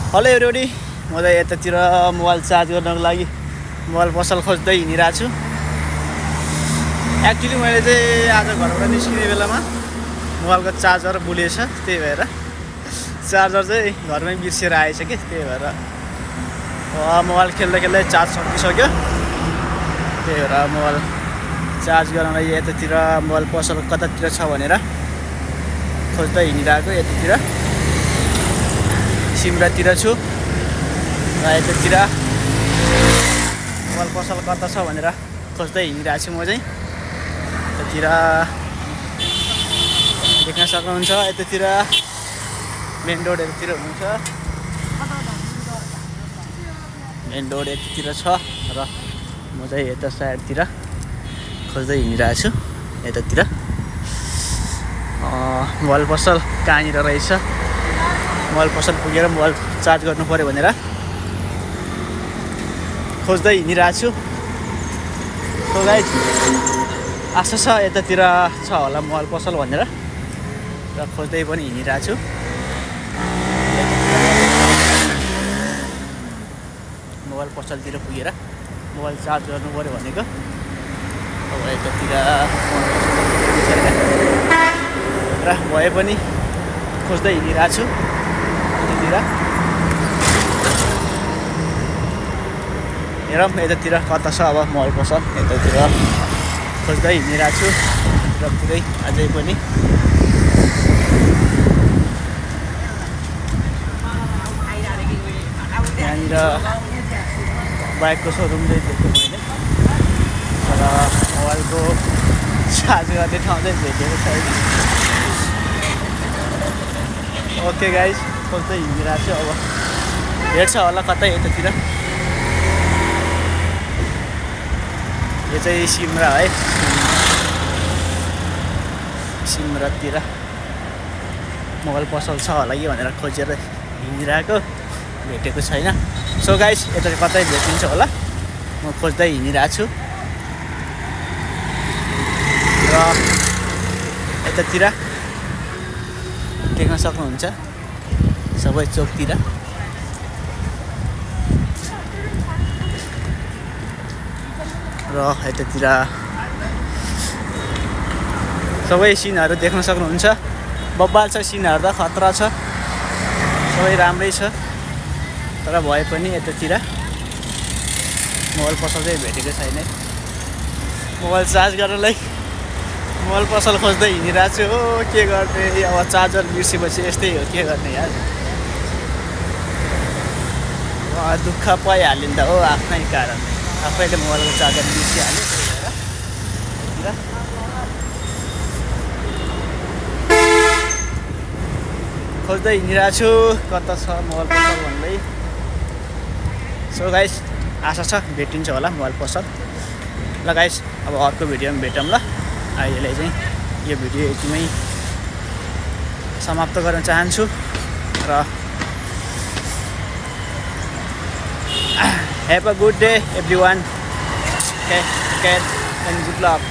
Hello everybody, म चाहिँ यतातिर मोबाइल चार्ज गर्नको लागि मोबाइल पसल खोज्दै हिँडिरहेको छु। एक्चुअली मैले चाहिँ आज घरबाट निस्किने बेलामा मोबाइलको चार्जर बुलेछ, त्यही भएर चार्जर चाहिँ घरमै बिर्सेर आएछ कि, त्यही भएर मोबाइल खेल्दै खेल्दै चार्ज सकिसक्यो। त्यही भएर मोबाइल चार्ज गर्नलाई यतातिर मोबाइल पसल कतातिर छ भनेर खोज्दै हिँडिरहेको। यतातिर सिमरातिर छु र यतातिर मोबाइल पसल कता छ भनेर खोज्दै हिँडिरहेको छु। म चाहिँ यतातिर देख्न सक्नुहुन्छ, यतातिर मेन रोड यतातिर हुनुहुन्छ, मेन रोड यतातिर छ र म चाहिँ यता साइडतिर खोज्दै हिँडिरहेको छु। यतातिर मोबाइल पसल कहाँनिर रहेछ, मोबाइल पसल पुगेर मोबाइल चार्ज गर्नु पर्यो भनेर खोज्दै हिँडिरहेको छु। सो गाइज, आशा छ यतातिर छ होला मोबाइल पसल भनेर र खोज्दै पनि हिँडिरहेको छु। मोबाइल पसलतिर पुगेर मोबाइल चार्ज गर्नु पर्यो भनेको। अब यतातिर र भए पनि खोज्दै हिँडिरहेको छु। हेरौँ यतातिर कता छ अब मोबाइल पसल, यतातिर खोज्दै हिँडिरहेको छु र पुरै अझै पनि यहाँनिर बाइकको सोरुम चाहिँ देखेँ मैले, तर मोबाइलको चार्ज गर्ने ठाउँ चाहिँ भेटेको छैन। ओके गाइज, खोज्दै हिँडिरहेको छु। अब भेट्छ होला कतै यतातिर। यो चाहिँ सिमरा है, सिमरातिर मोबाइल पसल छ होला कि भनेर खोजेर हिँडिरहेको, भेटेको छैन। सो गाइज, यता कतै भेटिन्छ होला, म खोज्दै हिँडिरहेको छु। र यतातिर देख्न सक्नुहुन्छ सबै चोकतिर र यतातिर सबै सिनहरू देख्न सक्नुहुन्छ। बब्बाल छ, सिनहरू त खतरा छ, सबै राम्रै छ, तर भए पनि यतातिर मोबाइल पसल चाहिँ भेटेको छैन। मोबाइल चार्ज गर्नलाई मोबाइल पसल खोज्दै हिँडिरहेको छु। हो के गर्ने, अब चार्जर बिर्सेपछि यस्तै हो, के गर्ने यार। दुःख पाइहाल्यो नि त हो, आफ्नै कारण आफैले मोबाइलको चार्जर बिर्सिहाल्यो। खोज्दै हिँडिरहेको छु कता छ मोबाइल पसल भन्दै। सो गाइस, आशा छ भेटिन्छ होला मोबाइल पसल। ल गाइस, अब अर्को भिडियोमा भेटौँ ल। अहिले चाहिँ यो भिडियो यतिमै समाप्त गर्न चाहन्छु र have a good day everyone. Okay, and good luck.